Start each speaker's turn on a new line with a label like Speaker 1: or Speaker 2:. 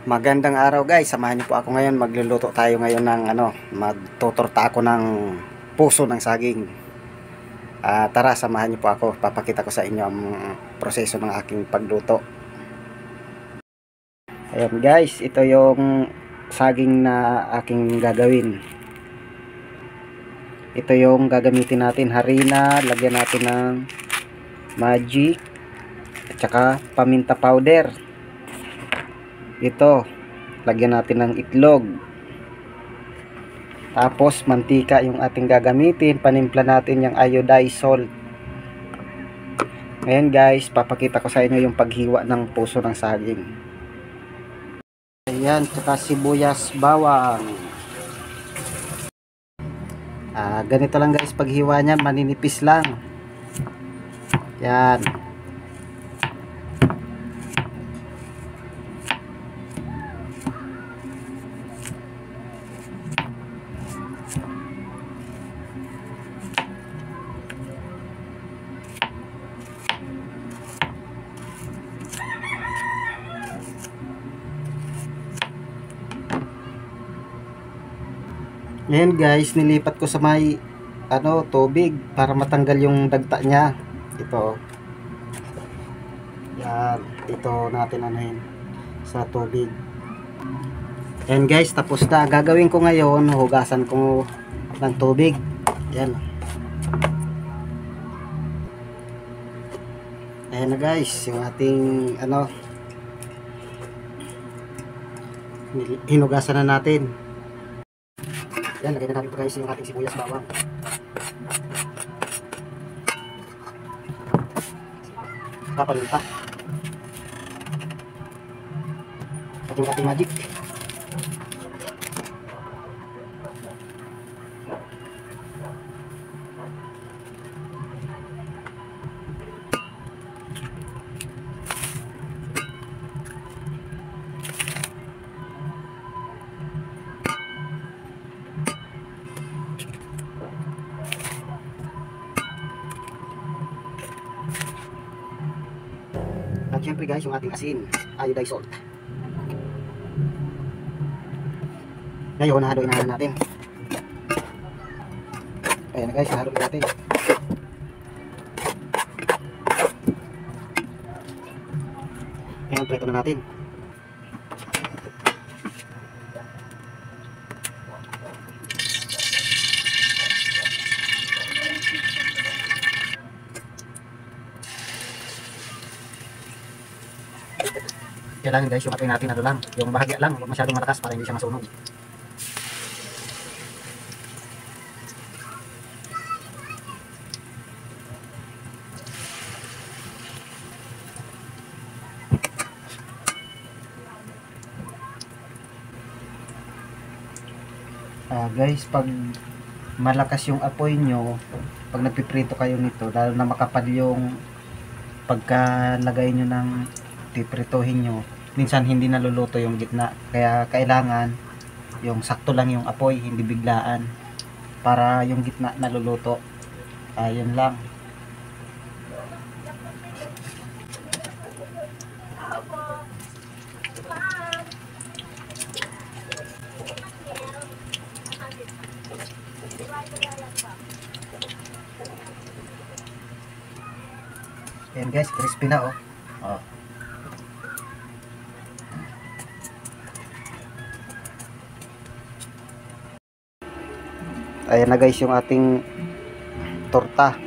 Speaker 1: Magandang araw guys, samahan niyo po ako ngayon. Magluluto tayo ngayon ng magtutorta ako ng puso ng saging. Tara, samahan niyo po ako. Papakita ko sa inyo ang proseso ng aking pagluto. Ayan guys, ito yung saging na aking gagawin. Ito yung gagamitin natin, harina, lagyan natin ng magic at saka paminta powder. Ito, lagyan natin ng itlog. Tapos mantika yung ating gagamitin. Panimpla natin yung iodized salt. Ngayon guys, papakita ko sa inyo yung paghiwa ng puso ng saging. Ayan, tsaka sibuyas bawang. Ganito lang guys paghiwa niyan, maninipis lang. Yan. Ngayon guys, nilipat ko sa may tubig para matanggal yung dagta niya. Ito. Yan, ito natin sa tubig. Yan guys, tapos na. Gagawin ko ngayon, hugasan ko ng tubig. Yan. Ayan na guys, yung ating hinugasan na natin. Yan, lagyan na natin ito guys yung ating sibuyas bawang. Papaminta. At yung ating magic. At syempre guys, yung ating asin, iodized salt. Ngayon, haluin na natin. Ayan na guys, haluin natin. Ayan, preto na natin. Kailangan guys, yung ating natin lang, yung bahagya lang, huwag masyadong malakas para hindi siya masunog. Guys, pag malakas yung apoy nyo, pag nagpiprito kayo nito, lalo na makapal yung pagkalagay nyo ng pipritohin nyo, minsan hindi naluluto yung gitna, kaya kailangan yung sakto lang yung apoy, hindi biglaan para yung gitna naluluto. Yun lang. Ayan guys, crispy na oh. Ayan na guys yung ating torta.